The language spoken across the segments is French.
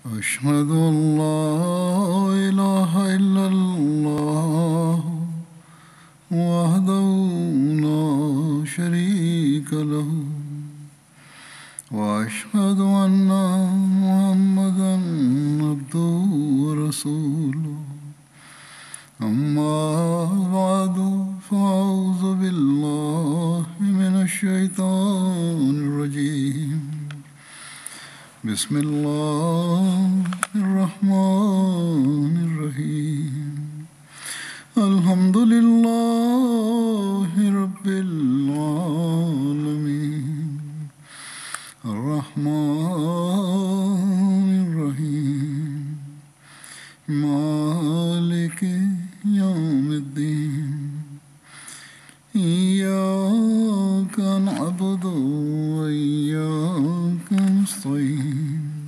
أشهد أن لا إله إلا الله وحده لا شريك له وأشهد أن محمدا عبده ورسوله أما بعد فأعوذ بالله من الشيطان الرجيم بسم الله الرحمن الرحيم الحمد لله رب العالمين الرحمن الرحيم مالك يوم الدين إياك نعبد وإياك نستعين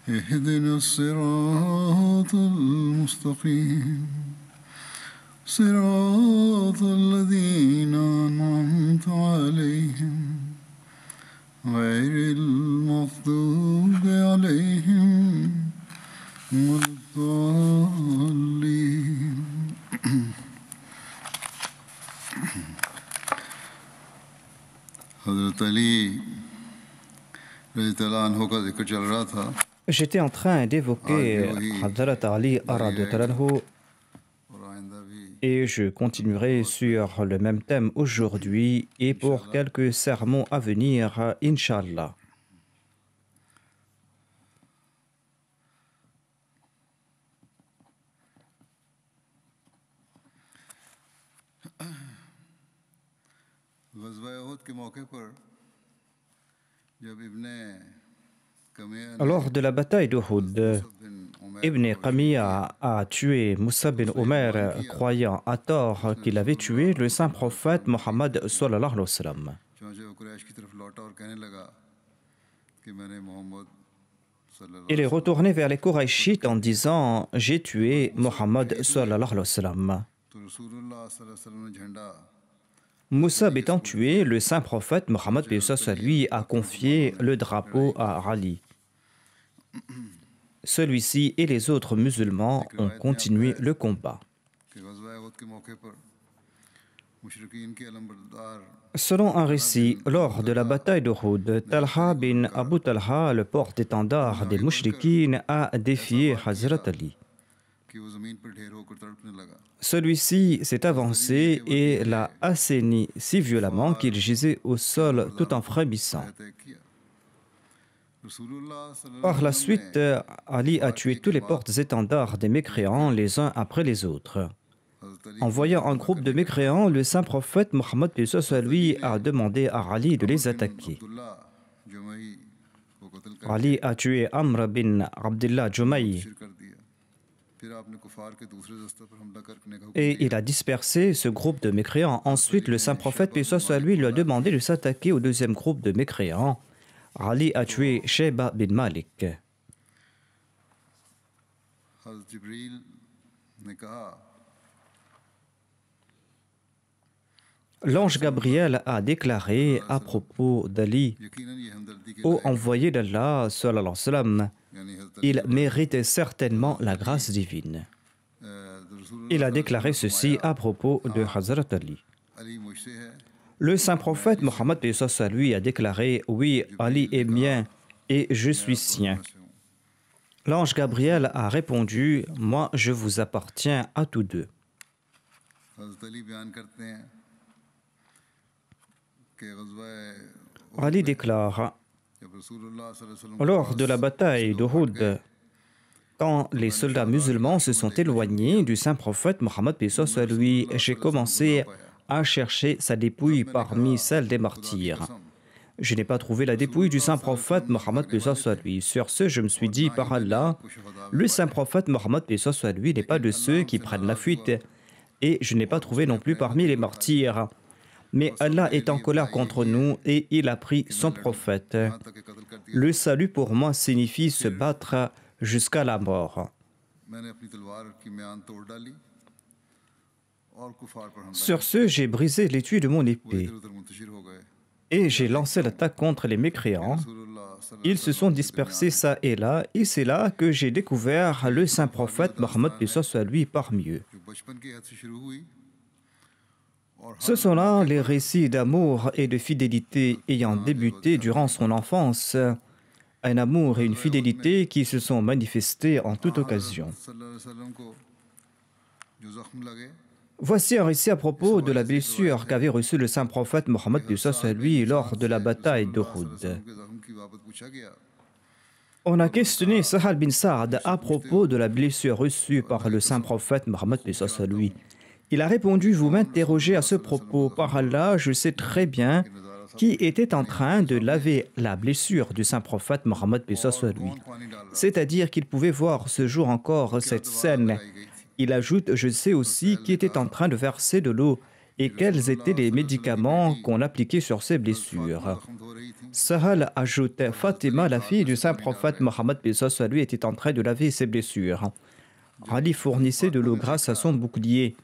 اهدنا الصراط المستقيم صراط الذين أنعمت عليهم غير المغضوب عليهم ولا الضالين حضرت علی رضی اللہ عنہ کا ذکر چل رہا تھا. J'étais en train d'évoquer Hazrat Ali radhiyallahu anhu et je continuerai sur le même thème aujourd'hui et pour quelques sermons à venir, Inch'Allah. Lors de la bataille d'Uhud, Ibn Qamiya a tué Moussa bin Omer, croyant à tort qu'il avait tué le saint prophète Mohammed sallallahu alayhi wa sallam. Il est retourné vers les Qurayshites en disant « J'ai tué Mohammed sallallahu alayhi wa sallam ». Moussa étant tué, le saint prophète Mohammed lui a confié le drapeau à Ali. Celui-ci et les autres musulmans ont continué le combat. Selon un récit, lors de la bataille d'Uhud, Talha bin Abu Talha, le porte-étendard des Mushrikines, a défié Hazrat Ali. Celui-ci s'est avancé et l'a assaini si violemment qu'il gisait au sol tout en frémissant. Par la suite, Ali a tué tous les porte-étendards des mécréants les uns après les autres. En voyant un groupe de mécréants, le saint prophète Mohammed lui a demandé à Ali de les attaquer. Ali a tué Amr bin Abdullah Jumaï et il a dispersé ce groupe de mécréants. Ensuite, le saint prophète lui a demandé de s'attaquer au deuxième groupe de mécréants. Ali a tué Shayba bin Malik. L'ange Gabriel a déclaré à propos d'Ali: ô envoyé d'Allah, sallallahu alayhi wa sallam, il mérite certainement la grâce divine. Il a déclaré ceci à propos de Hazrat Ali. Le saint prophète Mohammed lui a déclaré: oui, Ali est mien et je suis sien. L'ange Gabriel a répondu: moi je vous appartiens à tous deux. Ali déclare: lors de la bataille d'Uhud, quand les soldats musulmans se sont éloignés du saint prophète Mohammed lui, j'ai commencé à chercher sa dépouille parmi celles des martyrs. Je n'ai pas trouvé la dépouille du saint prophète Mohammed lui. Sur ce, je me suis dit, par Allah, le saint prophète Mohammed lui n'est pas de ceux qui prennent la fuite, et je n'ai pas trouvé non plus parmi les martyrs. Mais Allah est en colère contre nous et il a pris son prophète. Le salut pour moi signifie se battre jusqu'à la mort. Sur ce, j'ai brisé l'étui de mon épée. et j'ai lancé l'attaque contre les mécréants. Ils se sont dispersés ça et là, et c'est là que j'ai découvert le saint prophète Mohammed paix soit lui parmi eux. Ce sont là les récits d'amour et de fidélité ayant débuté durant son enfance, un amour et une fidélité qui se sont manifestés en toute occasion. Voici un récit à propos de la blessure qu'avait reçue le saint prophète Mohammed paix soit lui lors de la bataille d'Uhud. On a questionné Sahal bin Saad à propos de la blessure reçue par le saint prophète Mohammed paix soit lui. Il a répondu: vous m'interrogez à ce propos. Par Allah, je sais très bien qui était en train de laver la blessure du saint prophète Mohammed paix soit lui. C'est-à-dire qu'il pouvait voir ce jour encore cette scène. Il ajoute: je sais aussi qui était en train de verser de l'eau et quels étaient les médicaments qu'on appliquait sur ces blessures. Sahal ajoute: Fatima, la fille du saint prophète Mohammed paix soit lui, était en train de laver ses blessures. Ali fournissait de l'eau grâce à son bouclier.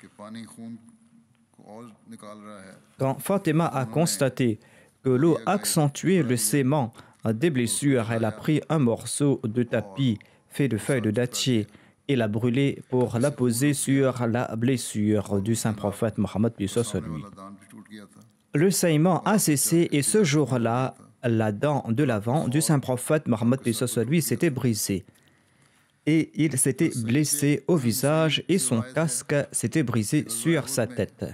Quand Fatima a constaté que l'eau accentuait le saignement des blessures, elle a pris un morceau de tapis fait de feuilles de dattier et l'a brûlé pour la poser sur la blessure du saint prophète Mohammed paix soit lui. Le saignement a cessé et ce jour-là, la dent de l'avant du saint prophète Mohammed paix soit lui s'était brisée. Et il s'était blessé au visage et son casque s'était brisé sur sa tête.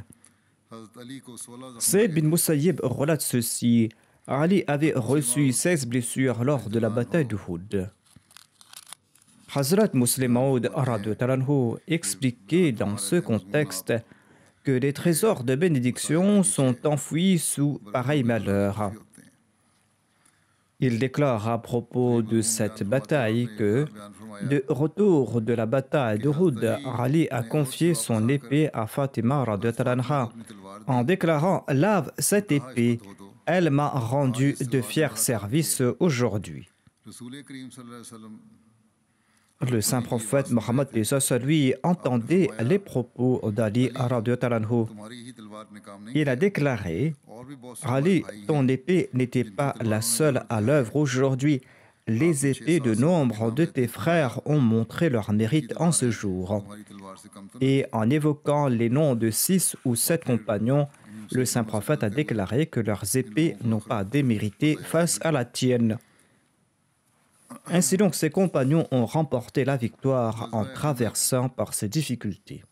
Saïd bin Musayyib relate ceci: Ali avait reçu 16 blessures lors de la bataille d'Uhud. Hazrat Muslim Maud expliquait dans ce contexte que les trésors de bénédiction sont enfouis sous pareil malheur. Il déclare à propos de cette bataille que, de retour de la bataille d'Uhud, Ali a confié son épée à Fatima en déclarant: lave cette épée, elle m'a rendu de fiers services aujourd'hui. Le saint prophète Mohammed paix soit lui entendait les propos d'Ali. Il a déclaré: Ali, ton épée n'était pas la seule à l'œuvre aujourd'hui. Les épées de nombre de tes frères ont montré leur mérite en ce jour. Et en évoquant les noms de 6 ou 7 compagnons, le saint prophète a déclaré que leurs épées n'ont pas démérité face à la tienne. Ainsi donc, ses compagnons ont remporté la victoire en traversant par ces difficultés.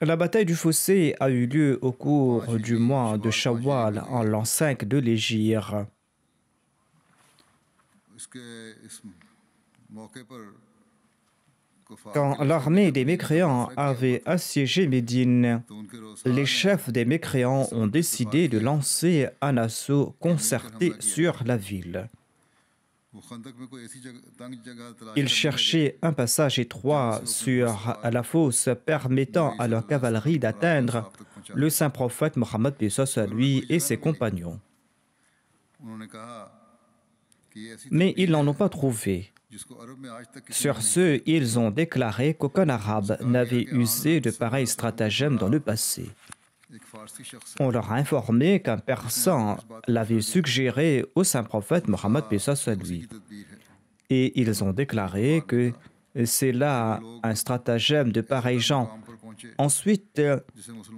La bataille du fossé a eu lieu au cours du mois de Shawwal en l'an 5 de l'Hégire. Quand l'armée des mécréants avait assiégé Médine, les chefs des mécréants ont décidé de lancer un assaut concerté sur la ville. Ils cherchaient un passage étroit sur la fosse permettant à leur cavalerie d'atteindre le saint prophète Mohammed paix soit lui et ses compagnons. Mais ils n'en ont pas trouvé. Sur ce, ils ont déclaré qu'aucun arabe n'avait usé de pareils stratagèmes dans le passé. On leur a informé qu'un persan l'avait suggéré au saint prophète Mohammed paix soit lui. Et ils ont déclaré que c'est là un stratagème de pareil genre. Ensuite,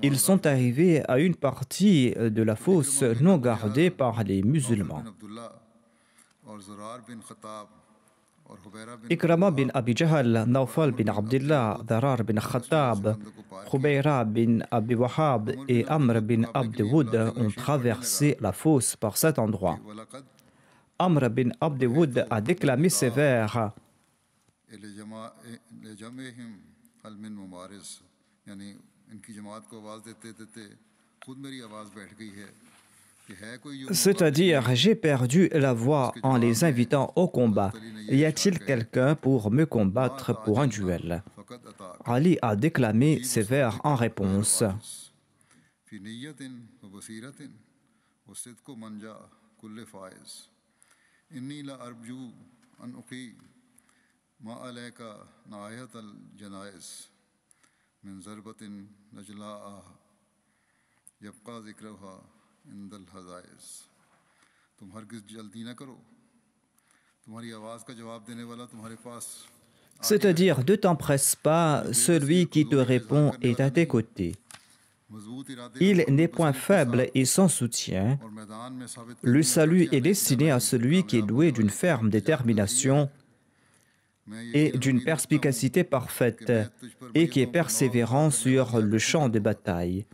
ils sont arrivés à une partie de la fosse non gardée par les musulmans. Ikrama bin Abi Jahl, Nawfal bin Abdullah, Darar bin Khattab, Khubayra bin Abi Wahab et Amr bin Abd Wood ont traversé la fosse par cet endroit. Amr bin Abd Wood a déclamé ces vers: c'est-à-dire, j'ai perdu la voix en les invitant au combat. Y a-t-il quelqu'un pour me combattre pour un duel? Ali a déclamé ces vers en réponse. यबका ज़िक्रुहा इंदल हज़ाइस तुम हरगिज़ जल्दी न करो तुम्हारी आवाज़ का जवाब देने वाला तुम्हारे पास C'est-à-dire, ne t'empresse pas, celui qui te répond est à tes côtés. मजबूत इरादे Il n'est point faible et sans soutien. और मैदान में साबित Le salut est destiné à celui qui est doué d'une ferme détermination et d'une perspicacité parfaite et qui est persévérant sur le champ de bataille.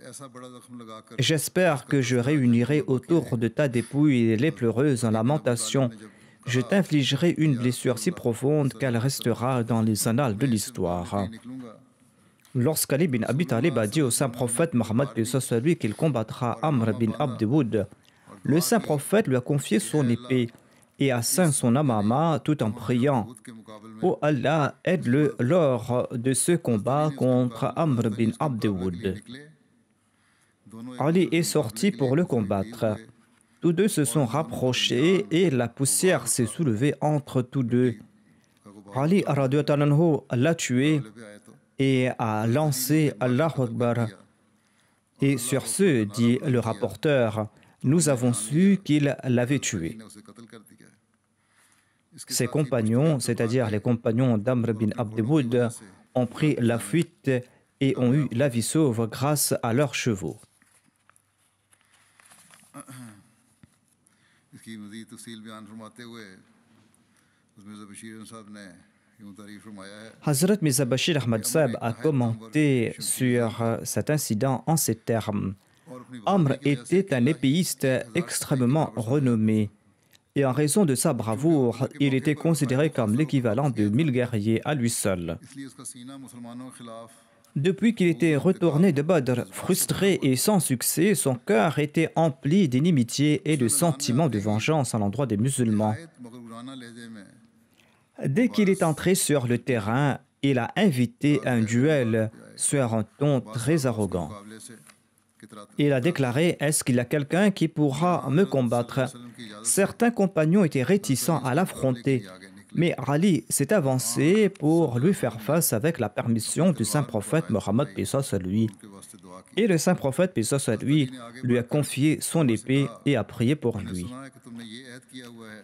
ऐसा बड़ा जख्म लगाकर J'espère que je réunirai autour de ta dépouille les pleureuses en lamentation. Je t'infligerai une blessure si profonde qu'elle restera dans les annales de l'histoire. निकलूंगा Lorsqu'Ali bin Abi Talib a dit au saint prophète Mohammed paix soit lui qu'il combattra Amr bin Abd Wood, le saint prophète lui a confié son épée et a ceint son amama tout en priant के मुकाबले में « Oh Allah, aide-le lors de ce combat contre Amr bin Abd Wood. » निकले दोनों Ali est sorti pour le combattre. Tous deux se sont rapprochés et la poussière s'est soulevée entre tous deux. Ali radhiyallahu anhu l'a tué पे आए तो et a lancé Allahu Akbar. Et sur ce, dit le rapporteur, nous avons su qu'il l'avait tué. ने उसे कत्ल कर दिया इसके Ses compagnons, c'est-à-dire les compagnons d'Amr bin Abd Wood, ont pris la fuite et ont eu la vie sauve grâce à leurs chevaux. इसकी मज़ीद तफसील बयान फरमाते हुए उसमें बशीर साहब ने यूं तारीफ फरमाया है Hazrat Mirza Bashir Ahmad Sahib a commenté sur cet incident en ces termes. और अपनी Amr était un épéiste extrêmement renommé. Et en raison de sa bravoure, il était considéré comme l'équivalent de 1000 guerriers à lui seul. इसलिए उसका सीना मुसलमानों के खिलाफ Depuis qu'il était retourné de Badr, frustré et sans succès, son cœur était empli d'inimitié et de sentiments de vengeance à l'endroit des musulmans. मगरूराना लहजे में Dès qu'il est entré sur le terrain, il a invité un duel sur un ton très arrogant. मुकाबले से कितराते Il a déclaré « Est-ce qu'il y a quelqu'un qui pourra me combattre ?» Certains compagnons étaient réticents à l'affronter, mais Ali s'est avancé pour lui faire face avec la permission du saint prophète Mohammed paix soit lui. के वास्ते दुआ की Et le saint prophète paix soit lui a confié son épée et a prié pour lui. सुना है कि तुमने ये ऐद किया हुआ है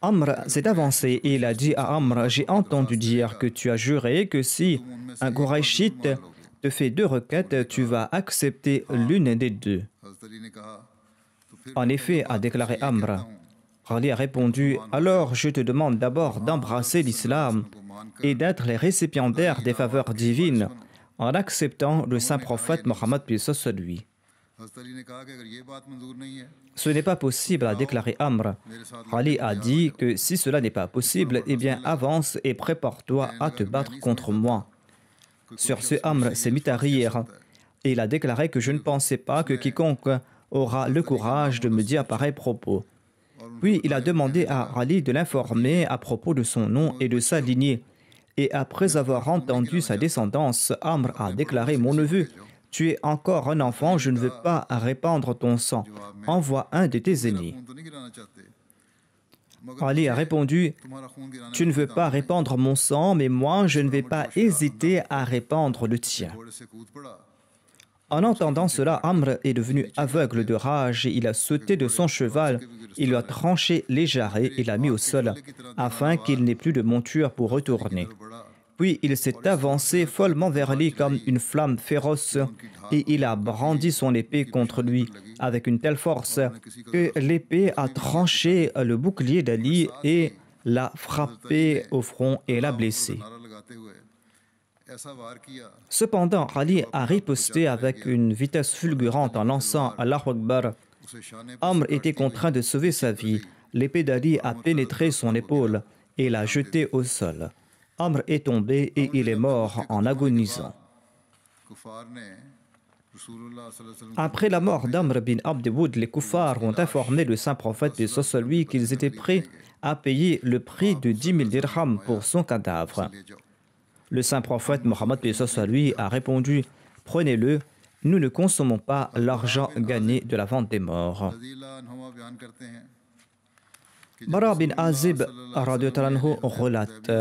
Amr s'est avancé et il a dit à Amr, j'ai entendu dire que tu as juré que si un Qurayshite te fait deux requêtes, tu vas accepter l'une des deux. हज़रत अली ने कहा तो फिर En effet, a déclaré Amr. Ali a répondu, alors je te demande d'abord d'embrasser l'islam et d'être les récipiendaires des faveurs divines en acceptant le saint prophète Mohammed paix soit lui. हज़रत अली ने कहा कि अगर ये बात मंजूर नहीं है Ce n'est pas possible, a déclaré Amr. Ali a dit que si cela n'est pas possible, eh bien avance et prépare-toi à te battre contre moi. Sur ce, Amr s'est mis à rire et il a déclaré que je ne pensais pas que quiconque aura le courage de me dire pareil propos. Puis il a demandé à Ali de l'informer à propos de son nom et de sa lignée. Et après avoir entendu sa descendance, Amr a déclaré « Mon neveu, tu es encore un enfant, je ne veux pas répandre ton sang. Envoie un de tes aînés. खून तो नहीं गिराना चाहते मगर Ali a répondu तुम्हारा खून गिराना Tu ne veux pas répandre mon sang, mais moi je ne vais pas hésiter à répandre le tien. घोड़े से कूद पड़ा En entendant cela, Amr est devenu aveugle de rage et il a sauté de son cheval, il lui a tranché les jarrets et l'a mis au sol, afin qu'il n'ait plus de monture pour retourner. Puis il s'est avancé follement vers lui comme une flamme féroce et il a brandi son épée contre lui avec une telle force que l'épée a tranché le bouclier d'Ali et l'a frappé au front et l'a blessé. नारा लगाते हुए ऐसा वार किया Cependant, Ali a riposté avec une vitesse fulgurante en lançant Allahu Akbar. उसे शाने Amr était contraint de sauver sa vie. L'épée d'Ali a pénétré son épaule et l'a jeté au sol. Amr est tombé et il est mort en agonisant. कुफार ने रसूलुल्लाह सल्लल्लाहु अलैहि वसल्लम Après la mort d'Amr bin Abd Wood, les kuffars ont informé le saint prophète paix soit lui qu'ils étaient prêts à payer le prix de 10 000 dirhams pour son cadavre. ले जाओ Le saint prophète Mohammed paix soit lui a répondu « Prenez-le, nous ne consommons pas l'argent gagné de la vente des morts. रज़ील्लाह अन्हुमा बयान करते हैं कि Bara bin Azib radhiyallahu anhu relate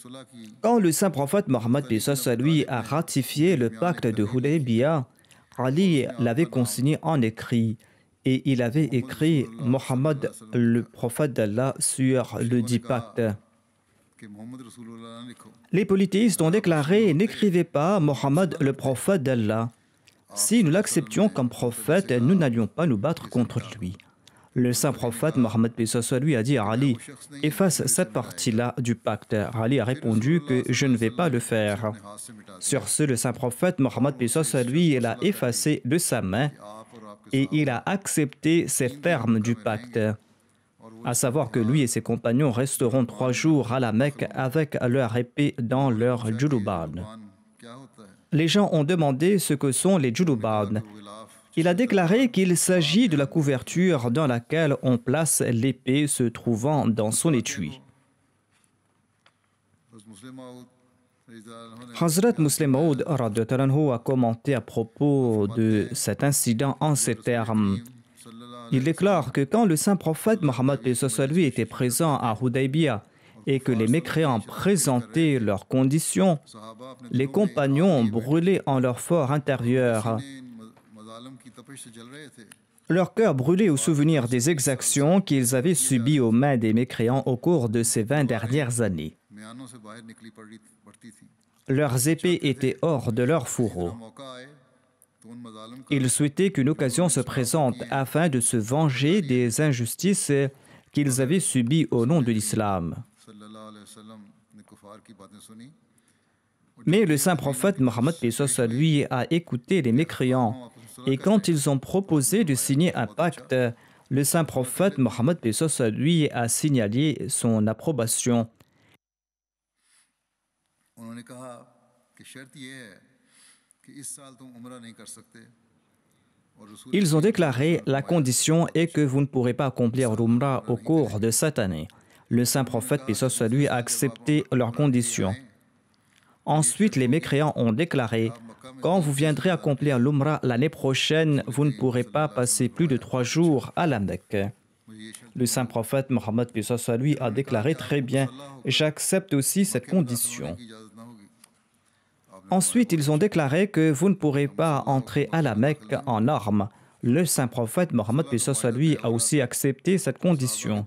सुलह की Quand le saint prophète Mohammed paix soit lui a ratifié le pacte de Hudaybiyah, Ali l'avait consigné en écrit et il avait écrit Mohammed, le prophète d'Allah, sur le dit pacte. Les polythéistes ont déclaré « N'écrivez pas Mohammed, le prophète d'Allah. Si nous l'acceptions comme prophète, nous n'allions pas nous battre contre lui. » Le saint prophète Mohammed lui a dit à Ali « Efface cette partie-là du pacte. » Ali a répondu que « Je ne vais pas le faire. » Sur ce, le saint prophète Mohammed lui l'a effacé de sa main et il a accepté ces termes du pacte, à savoir que lui et ses compagnons resteront 3 jours à la Mecque avec leur épée dans leur juluban. Les gens ont demandé ce que sont les juluban. Il a déclaré qu'il s'agit de la couverture dans laquelle on place l'épée se trouvant dans son étui. Hazrat Muslim Maud a commenté à propos de cet incident en ces termes. Il déclare que quand le saint prophète Mohammed lui était présent à Hudaybiyah et que les mécréants présentaient leurs conditions, les compagnons brûlaient en leur fort intérieur. Leur cœur brûlait au souvenir des exactions qu'ils avaient subies aux mains des mécréants au cours de ces 20 dernières années. Leurs épées étaient hors de leur fourreau. Ils souhaitaient qu'une occasion se présente afin de se venger des injustices qu'ils avaient subies au nom de l'islam. Mais le saint prophète Mohammed lui a écouté les mécréants et quand ils ont proposé de signer un pacte, le saint prophète Mohammed lui a signalé son approbation. Ils ont déclaré « La condition est que vous ne pourrez pas accomplir l'Umrah au cours de cette année. » Le saint prophète lui a accepté leurs conditions. Ensuite, les mécréants ont déclaré « Quand vous viendrez accomplir l'Umrah l'année prochaine, vous ne pourrez pas passer plus de 3 jours à la Mecque. » Le saint prophète Mohammed lui a déclaré « Très bien, j'accepte aussi cette condition. » Ensuite, ils ont déclaré que vous ne pourrez pas entrer à la Mecque en armes. Le saint prophète Mohammed lui a aussi accepté cette condition.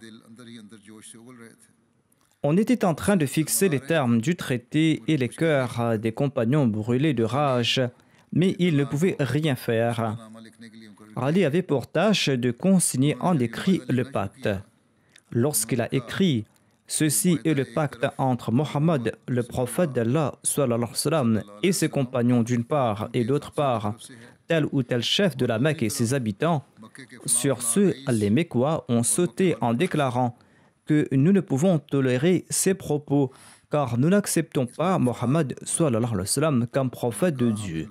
On était en train de fixer les termes du traité et les cœurs des compagnons brûlaient de rage, mais ils ne pouvaient rien faire. Ali avait pour tâche de consigner en écrit le pacte. Lorsqu'il a écrit « Ceci est le pacte entre Mohammed, le prophète d'Allah, et ses compagnons d'une part, et d'autre part, tel ou tel chef de la Mecque et ses habitants », sur ce, les Mécois ont sauté en déclarant que nous ne pouvons tolérer ces propos, car nous n'acceptons pas Mohammed comme prophète de Dieu.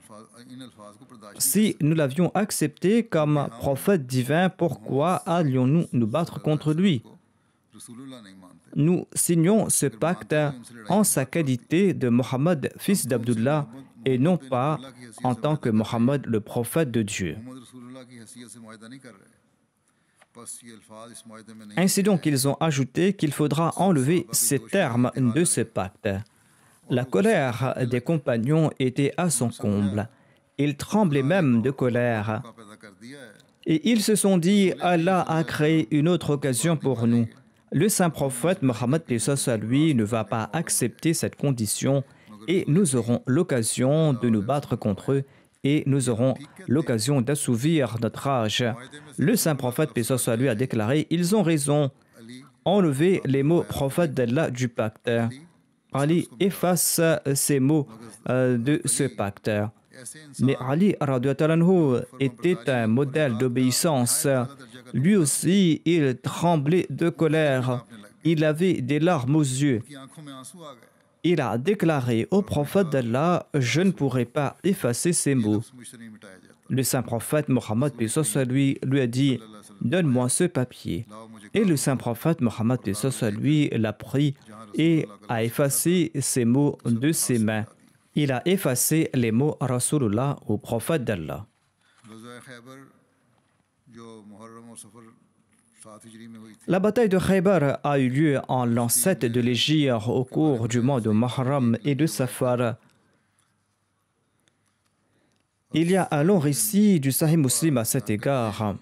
Si nous l'avions accepté comme prophète divin, pourquoi allions-nous nous battre contre lui? Nous signons ce pacte en sa qualité de Mohammed, fils d'Abdullah, et non pas en tant que Mohammed, le prophète de Dieu. Ainsi donc, ils ont ajouté qu'il faudra enlever ces termes de ce pacte. La colère des compagnons était à son comble. Ils tremblaient même de colère. Et ils se sont dit, Allah a créé une autre occasion pour nous. Le saint prophète Mohammed lui ne va pas accepter cette condition et nous aurons l'occasion de nous battre contre eux et nous aurons l'occasion d'assouvir notre rage. Le saint prophète lui a déclaré, ils ont raison, enlevez les mots prophète d'Allah du pacte. Ali efface ces mots de ce pacte. Mais Ali était un modèle d'obéissance. Lui aussi, il tremblait de colère. Il avait des larmes aux yeux. Il a déclaré au prophète d'Allah, je ne pourrai pas effacer ces mots. Le saint prophète Mohammed lui a dit, donne-moi ce papier. Et le saint prophète Mohammed lui l'a pris et a effacé ces mots de ses mains. Il a effacé les mots Rasulullah au prophète d'Allah. La bataille de Khaybar a eu lieu en l'an 7 de l'Hégire au cours du mois de Muharram et de Safar. Il y a un long récit du Sahih Muslim à cet égard.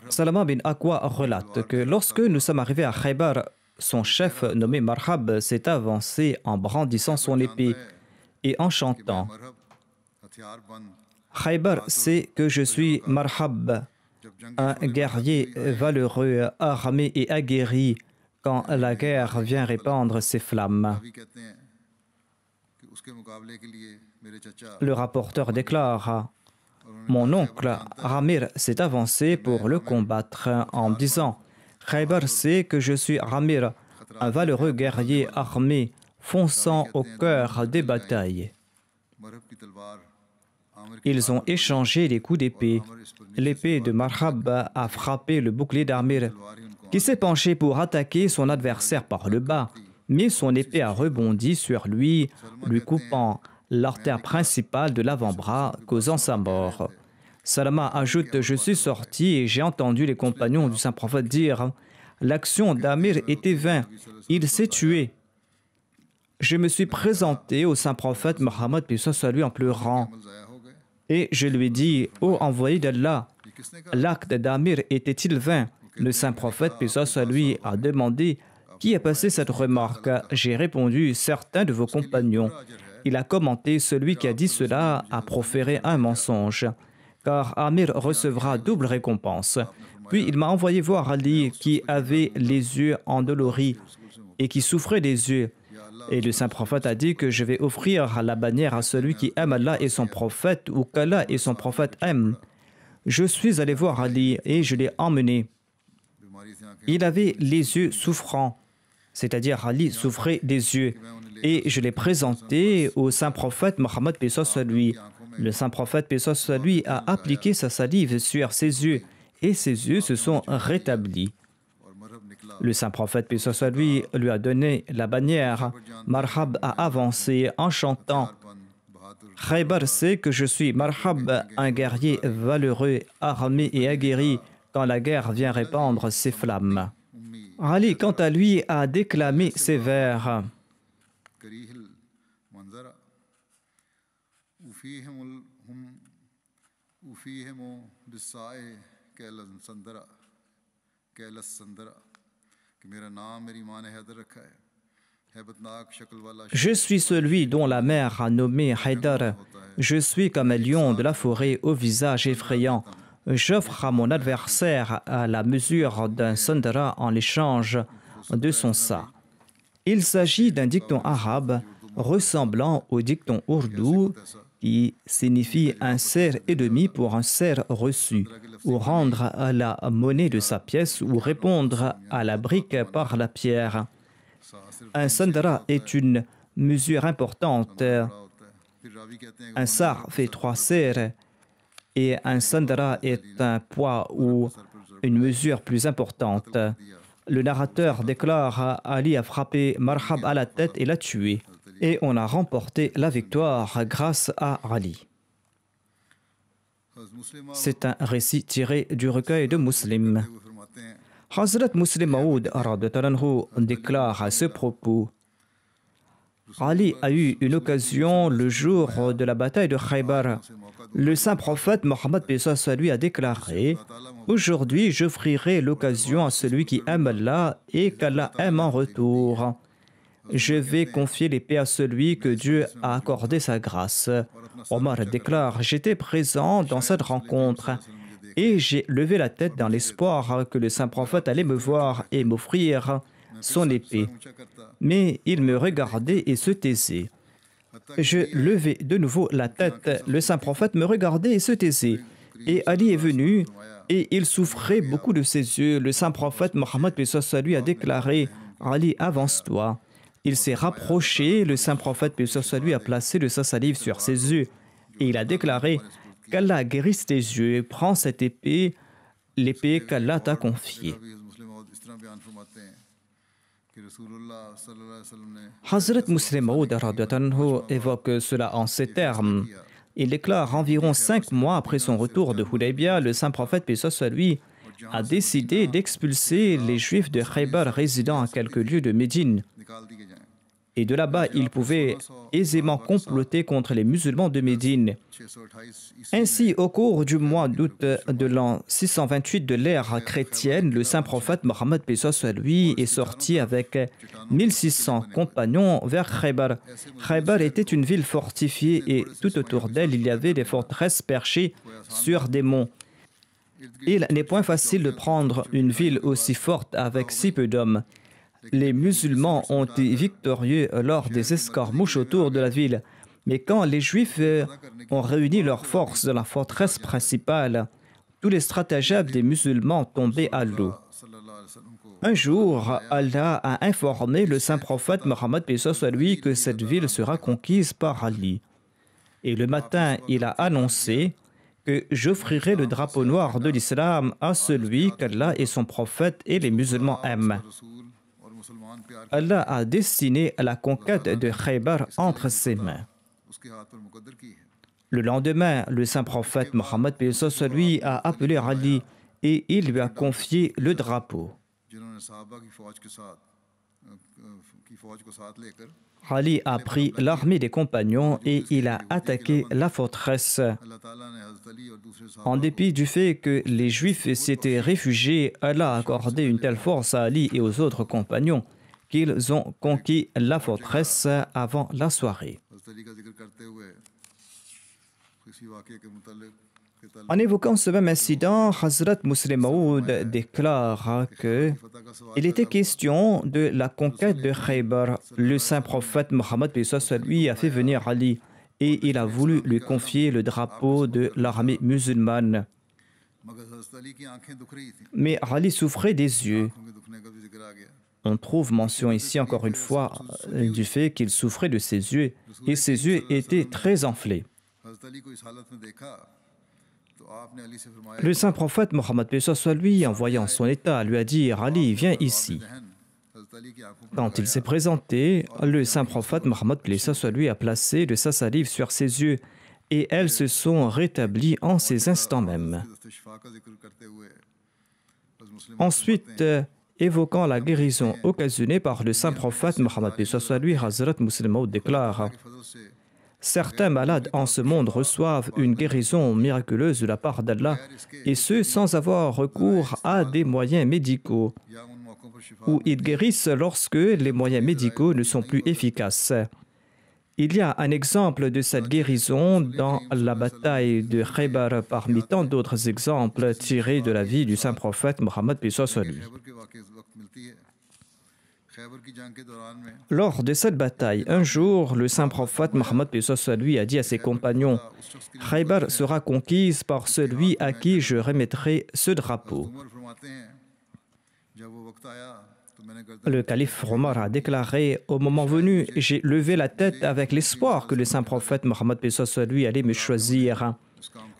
Salama bin Aqwa relate que lorsque nous sommes arrivés à Khaybar, son chef nommé Marhab s'est avancé en brandissant son épée et en chantant « Khaybar sait que je suis Marhab, un guerrier valeureux, armé et aguerri quand la guerre vient répandre ses flammes. » Le rapporteur déclare « Mon oncle Ramir s'est avancé pour le combattre en disant « Khaybar sait que je suis Ramir, un valeureux guerrier armé fonçant au cœur des batailles. » Ils ont échangé les coups d'épée. L'épée de Marhab a frappé le bouclier d'Amir, qui s'est penché pour attaquer son adversaire par le bas, mais son épée a rebondi sur lui, lui coupant l'artère principale de l'avant-bras, causant sa mort. Salama ajoute « Je suis sorti et j'ai entendu les compagnons du Saint-Prophète dire « L'action d'Amir était vaine, il s'est tué. » Je me suis présenté au Saint-Prophète Mohammed p.s.a. lui en pleurant et je lui ai dit « Ô envoyé d'Allah, l'acte d'Amir était-il vain ?» Le Saint-Prophète p.s.a. lui a demandé « Qui a passé cette remarque ?» J'ai répondu « Certains de vos compagnons. » Il a commenté « Celui qui a dit cela a proféré un mensonge, car Amir recevra double récompense. » Puis il m'a envoyé voir Ali qui avait les yeux endoloris et qui souffrait des yeux. Et le Saint-Prophète a dit que je vais offrir la bannière à celui qui aime Allah et son prophète ou qu'Allah et son prophète aiment. Je suis allé voir Ali et je l'ai emmené. Il avait les yeux souffrants, c'est-à-dire Ali souffrait des yeux. Et je l'ai présenté au Saint-Prophète Mohammed p.s.a. lui. Le Saint-Prophète p.s.a. lui a appliqué sa salive sur ses yeux et ses yeux se sont rétablis. Le Saint-Prophète p.s.a. lui a donné la bannière. Marhab a avancé en chantant « Khaybar sait que je suis Marhab, un guerrier valeureux, armé et aguerri quand la guerre vient répandre ses flammes. » Ali, quant à lui, a déclamé ces vers. Je suis celui dont la mère a nommé Haïdar. Je suis comme un lion de la forêt au visage effrayant. J'offre à mon adversaire à la mesure d'un sandara en l'échange de son sa. Il s'agit d'un dicton arabe ressemblant au dicton ourdou qui signifie un cerf et demi pour un cerf reçu, ou rendre à la monnaie de sa pièce, ou répondre à la brique par la pierre. Un sandara est une mesure importante. Un sar fait 3 cerfs et un sandara est un poids ou une mesure plus importante. Le narrateur déclare Ali a frappé Marhab à la tête et l'a tué. Et on a remporté la victoire grâce à Ali. C'est un récit tiré du recueil de Muslim. Hazrat Muslim Maud déclare à ce propos Ali a eu une occasion le jour de la bataille de Khaybar. Le saint prophète Mohammed p.s.a. lui a déclaré « Aujourd'hui, j'offrirai l'occasion à celui qui aime Allah et qu'Allah aime en retour. Je vais confier l'épée à celui que Dieu a accordé sa grâce. » Omar déclare « J'étais présent dans cette rencontre et j'ai levé la tête dans l'espoir que le saint prophète allait me voir et m'offrir son épée. Mais il me regardait et se taisait. Je levai de nouveau la tête. Le saint prophète me regardait et se taisait. Et Ali est venu et il souffrait beaucoup de ses yeux. Le saint prophète Mohammed p.s.a. lui a déclaré « Ali, avance-toi ». Il s'est rapproché, le saint prophète p.s.a. lui a placé de sa salive sur ses yeux. Et il a déclaré « Qu'Allah guérisse tes yeux, prends cette épée, l'épée qu'Allah t'a confiée. » Hazrat Muslim Maud évoque cela en ces termes. Il déclare environ 5 mois après son retour de Hudaybiyah, le saint prophète p.s.a. lui a décidé d'expulser les Juifs de Khaybar résidant à quelques lieues de Médine. et de là-bas, il pouvait aisément comploter contre les musulmans de Médine. Ainsi, au cours du mois d'août de l'an 628 de l'ère chrétienne, le saint prophète Mohammed paix soit lui est sorti avec 1600 compagnons vers Khaybar. Khaybar était une ville fortifiée et tout autour d'elle, il y avait des forteresses perchées sur des monts. Il n'est point facile de prendre une ville aussi forte avec si peu d'hommes. Les musulmans ont été victorieux lors des escarmouches autour de la ville. Mais quand les Juifs ont réuni leurs forces dans la forteresse principale, tous les stratagèmes des musulmans tombaient à l'eau. Un jour, Allah a informé le saint prophète Mohammed paix soit lui que cette ville sera conquise par Ali. Et le matin, il a annoncé que j'offrirai le drapeau noir de l'islam à celui qu'Allah et son prophète et les musulmans aiment. Allah a destiné la conquête de Khaybar entre ses mains. Le lendemain, le saint prophète Mohammed paix soit lui a appelé Ali et il lui a confié le drapeau. Ali a pris l'armée des compagnons et il a attaqué la forteresse. En dépit du fait que les Juifs s'étaient réfugiés, Allah a accordé une telle force à Ali et aux autres compagnons qu'ils ont conquis la forteresse avant la soirée. En évoquant ce même incident, Hazrat Muslim Maud déclare qu'il était question de la conquête de Khaybar. Le saint prophète Mohammed paix soit lui a fait venir Ali et il a voulu lui confier le drapeau de l'armée musulmane. Mais Ali souffrait des yeux. On trouve mention ici encore une fois du fait qu'il souffrait de ses yeux et ses yeux étaient très enflés. Le saint prophète Mohammed paix soit lui, en voyant son état, lui a dit « Ali, viens ici ». Quand il s'est présenté, le saint prophète Mohammed paix soit lui a placé de sa salive sur ses yeux et elles se sont rétablies en ces instants même. Ensuite, évoquant la guérison occasionnée par le saint prophète Mohammed paix soit lui, Hazrat Muslim Maud déclare: certains malades en ce monde reçoivent une guérison miraculeuse de la part d'Allah, et ce sans avoir recours à des moyens médicaux, ou ils guérissent lorsque les moyens médicaux ne sont plus efficaces. Il y a un exemple de cette guérison dans la bataille de Khaybar parmi tant d'autres exemples tirés de la vie du saint prophète Mohammed paix soit lui. Lors de cette bataille, un jour, le saint prophète Mohammed paix soit lui a dit à ses compagnons: Khaybar sera conquise par celui à qui je remettrai ce drapeau. Le calife Omar a déclaré: au moment venu, j'ai levé la tête avec l'espoir que le saint prophète Mohammed paix soit lui allait me choisir.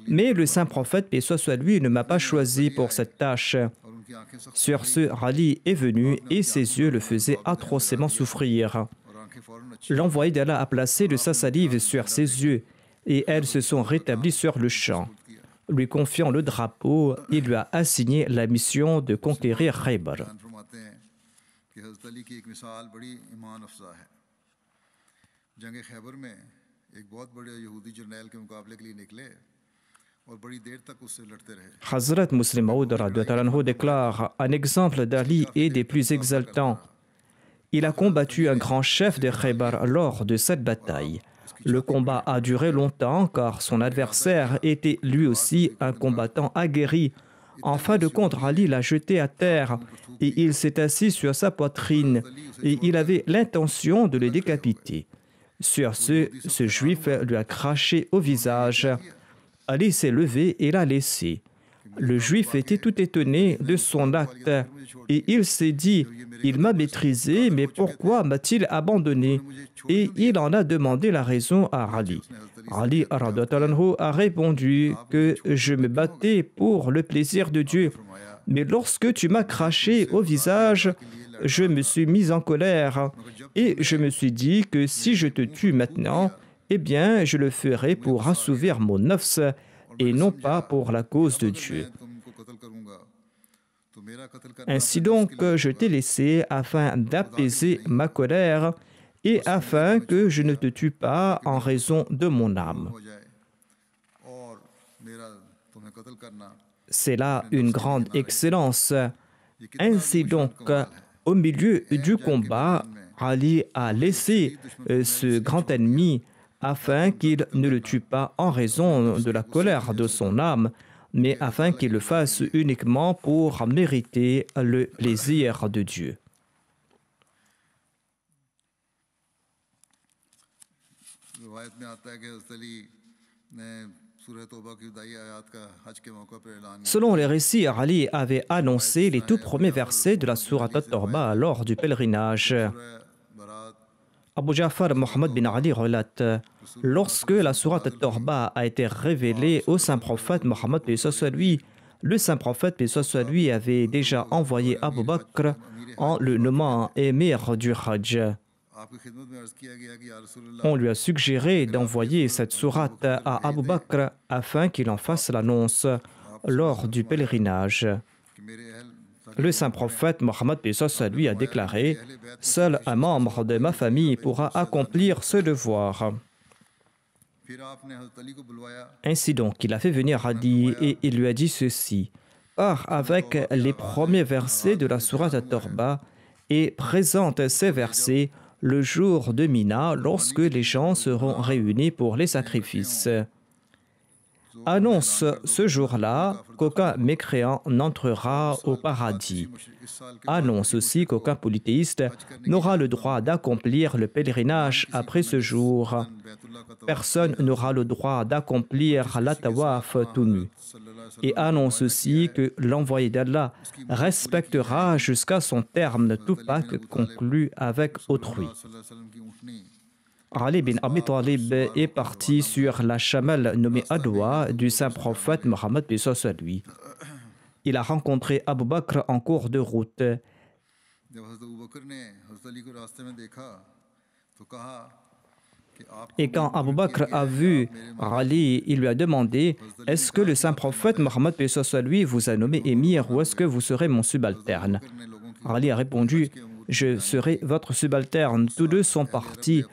Mais le saint prophète paix soit lui ne m'a pas choisi pour cette tâche. Sur ce, Ali est venu et ses yeux le faisaient atrocement souffrir. L'envoyé d'Allah a placé de sa salive sur ses yeux et elles se sont rétablies sur le champ. Lui confiant le drapeau, il lui a assigné la mission de conquérir Khaybar. Hazrat Muslim Maud déclare: un exemple d'Ali est des plus exaltants. Il a combattu un grand chef de Khaybar lors de cette bataille. Le combat a duré longtemps car son adversaire était lui aussi un combattant aguerri. En fin de compte, Ali l'a jeté à terre et il s'est assis sur sa poitrine et il avait l'intention de le décapiter. Sur ce juif lui a craché au visage. Ali s'est levé et l'a laissé. Le juif était tout étonné de son acte et il s'est dit: il m'a maîtrisé, mais pourquoi m'a-t-il abandonné? Et il en a demandé la raison à Ali. Ali a répondu que je me battais pour le plaisir de Dieu, mais lorsque tu m'as craché au visage, je me suis mis en colère et je me suis dit que si je te tue maintenant, eh bien, je le ferai pour assouvir mon nafs et non pas pour la cause de Dieu. Ainsi donc, je t'ai laissé afin d'apaiser ma colère et afin que je ne te tue pas en raison de mon âme. C'est là une grande excellence. Ainsi donc, au milieu du combat, Ali a laissé ce grand ennemi afin qu'il ne le tue pas en raison de la colère de son âme, mais afin qu'il le fasse uniquement pour mériter le plaisir de Dieu. Selon les récits, Ali avait annoncé les tout premiers versets de la sourate At-Tawbah lors du pèlerinage. Abu Ja'far Muhammad bin Ali relate: lorsque la sourate At-Tawbah a été révélée au saint prophète Mohammed paix soit lui, le saint prophète paix soit lui avait déjà envoyé Abu Bakr en le nommant émir du Hajj. On lui a suggéré d'envoyer cette sourate à Abu Bakr afin qu'il en fasse l'annonce lors du pèlerinage. Le saint prophète Mohammed paix soit lui a déclaré: seul un membre de ma famille pourra accomplir ce devoir. Ainsi donc, il a fait venir Adi et il lui a dit ceci: pars avec les premiers versets de la sourate At-Tawbah et présente ces versets le jour de Mina lorsque les gens seront réunis pour les sacrifices. Annonce ce jour-là qu'aucun mécréant n'entrera au paradis. Annonce aussi qu'aucun polythéiste n'aura le droit d'accomplir le pèlerinage après ce jour. Personne n'aura le droit d'accomplir la tawaf tout nu. Et annonce aussi que l'envoyé d'Allah respectera jusqu'à son terme tout pacte conclu avec autrui. Ali bin Abi Talib est parti sur la chamelle nommée Adwa du saint prophète Mohammed paix soit lui. Il a rencontré Abu Bakr en cours de route. Et quand Abu Bakr a vu Ali, il lui a demandé: est-ce que le saint prophète Mohammed paix soit lui vous a nommé émir ou est-ce que vous serez mon subalterne? Ali a répondu: je serai votre subalterne. Tous deux sont partis.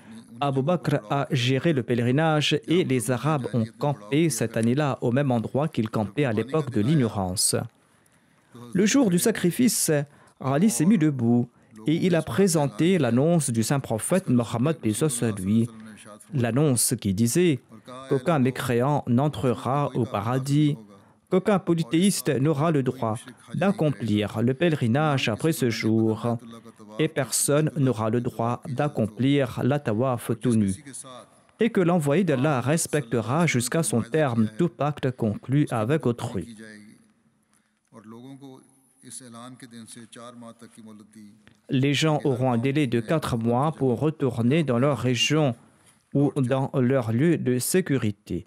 Abu Bakr a géré le pèlerinage et les Arabes ont campé cette année-là au même endroit qu'ils campaient à l'époque de l'ignorance. Le jour du sacrifice, Ali s'est mis debout et il a présenté l'annonce du saint prophète Mohammed paix soit lui, l'annonce qui disait qu'aucun mécréant n'entrera au paradis, qu'aucun polythéiste n'aura le droit d'accomplir le pèlerinage après ce jour, et personne n'aura le droit d'accomplir la tawaf tout nu, et que l'envoyé d'Allah respectera jusqu'à son terme tout pacte conclu avec autrui. Les gens auront un délai de 4 mois pour retourner dans leur région ou dans leur lieu de sécurité.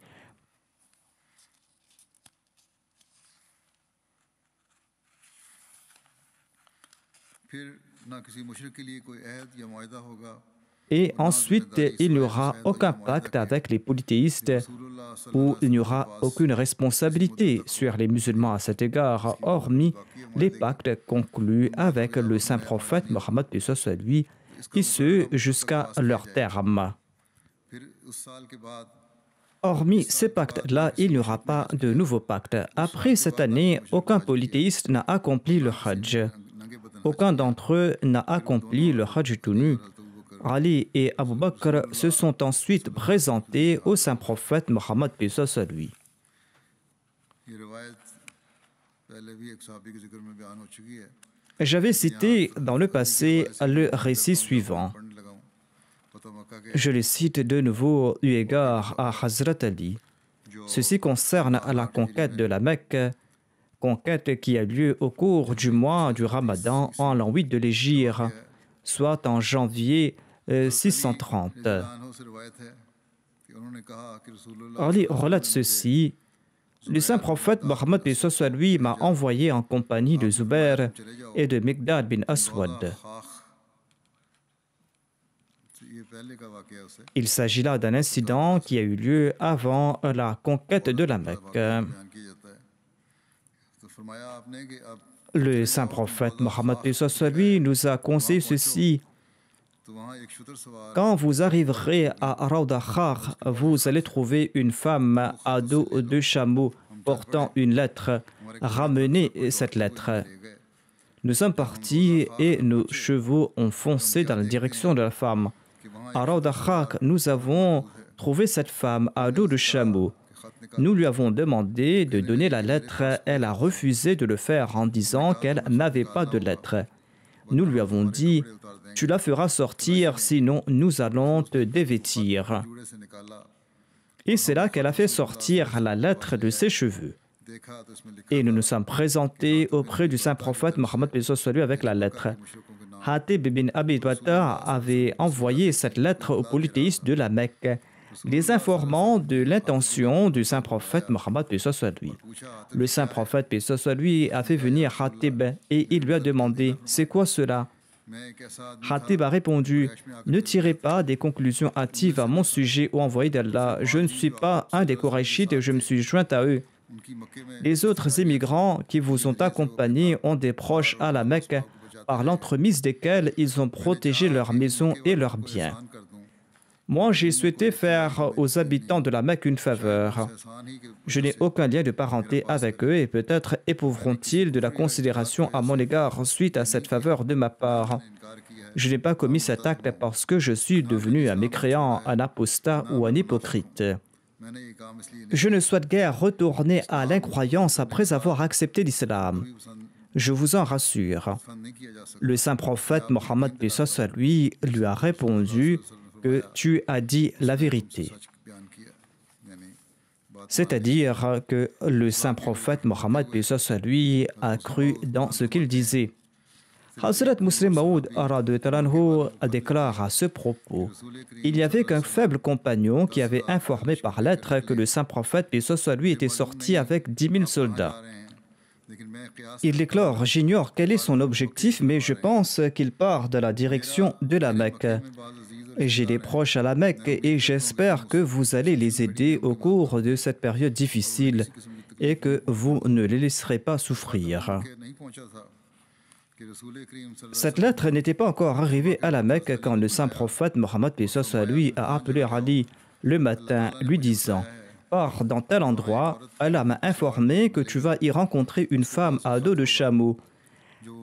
Et ensuite, il n'y aura aucun pacte avec les polythéistes où il n'y aura aucune responsabilité sur les musulmans à cet égard, hormis les pactes conclus avec le saint prophète Mohammed paix soit lui, et ce jusqu'à leur terme. Hormis ces pactes-là, il n'y aura pas de nouveaux pactes. Après cette année, aucun polythéiste n'a accompli le Hajj. Aucun d'entre eux n'a accompli le Hajj tout nu. Ali et Abu Bakr se sont ensuite présentés au saint prophète Mohammed paix soit lui. J'avais cité dans le passé le récit suivant. Je le cite de nouveau eu égard à Hazrat Ali. Ceci concerne la conquête de la Mecque, conquête qui a lieu au cours du mois du Ramadan en l'an 8 de l'Hégire, soit en janvier 630. Ali relate ceci: le saint prophète Mohammed paix soit lui m'a envoyé en compagnie de Zubair et de Miqdad bin Aswad. Il s'agit là d'un incident qui a eu lieu avant la conquête de la Mecque. Le saint prophète Mohammed paix soit lui nous a conseillé ceci: Quand vous arriverez à Rawda Khar, vous allez trouver une femme à dos de chameau portant une lettre. Ramenez cette lettre. Nous sommes partis et nos chevaux ont foncé dans la direction de la femme. À Rawda Khar, nous avons trouvé cette femme à dos de chameau. Nous lui avons demandé de donner la lettre. Elle a refusé de le faire en disant qu'elle n'avait pas de lettre. Nous lui avons dit « Tu la feras sortir, sinon nous allons te dévêtir. » Et c'est là qu'elle a fait sortir la lettre de ses cheveux. Et nous nous sommes présentés auprès du saint prophète Mohammed avec la lettre. Hatib bin Abi Balta'a avait envoyé cette lettre aux polythéistes de la Mecque, les informant de l'intention du saint prophète Mohammed lui. Le saint prophète lui a fait venir Hatib et il lui a demandé « C'est quoi cela ?» Hatib a répondu « Ne tirez pas des conclusions hâtives à mon sujet, ô envoyé d'Allah. Je ne suis pas un des Qurayshites et je me suis joint à eux. Les autres immigrants qui vous ont accompagnés ont des proches à la Mecque, par l'entremise desquels ils ont protégé leurs maisons et leurs biens. Moi, j'ai souhaité faire aux habitants de la Mecque une faveur. Je n'ai aucun lien de parenté avec eux et peut-être éprouveront-ils de la considération à mon égard suite à cette faveur de ma part. Je n'ai pas commis cet acte parce que je suis devenu un mécréant, un apostat ou un hypocrite. Je ne souhaite guère retourner à l'incroyance après avoir accepté l'islam. Je vous en rassure. Le saint prophète Mohammed lui a répondu que tu as dit la vérité. C'est-à-dire que le saint prophète Mohammed lui a cru dans ce qu'il disait. Hazrat Muslim Maud déclare à ce propos: il n'y avait qu'un faible compagnon qui avait informé par lettre que le saint prophète lui était sorti avec 10 000 soldats. Il déclare: j'ignore quel est son objectif, mais je pense qu'il part de la direction de la Mecque. J'ai des proches à la Mecque et j'espère que vous allez les aider au cours de cette période difficile et que vous ne les laisserez pas souffrir. Cette lettre n'était pas encore arrivée à la Mecque quand le saint prophète Mohammed lui a appelé Ali le matin, lui disant: pars dans tel endroit, Allah m'a informé que tu vas y rencontrer une femme à dos de chameau.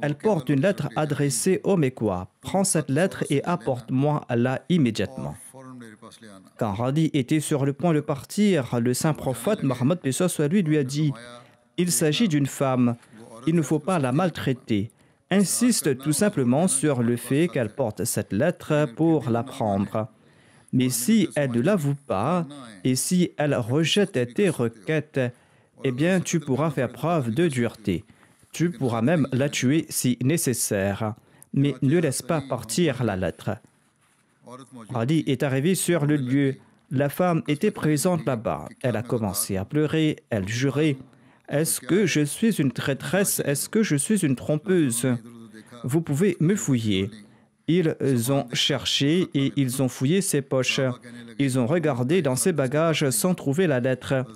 Elle porte une lettre adressée aux Mécois. Prends cette lettre et apporte-moi là immédiatement. Quand Radi était sur le point de partir, le saint prophète Mohammed lui a dit: il s'agit d'une femme, il ne faut pas la maltraiter. Insiste tout simplement sur le fait qu'elle porte cette lettre pour la prendre. Mais si elle ne l'avoue pas et si elle rejette tes requêtes, eh bien tu pourras faire preuve de dureté. Tu pourras même la tuer si nécessaire, mais ne laisse pas partir la lettre. Radi est arrivé sur le lieu. La femme était présente là-bas. Elle a commencé à pleurer, elle jurait: est-ce que je suis une traîtresse? Est-ce que je suis une trompeuse? Vous pouvez me fouiller. Ils ont cherché et ils ont fouillé ses poches. Ils ont regardé dans ses bagages sans trouver la lettre.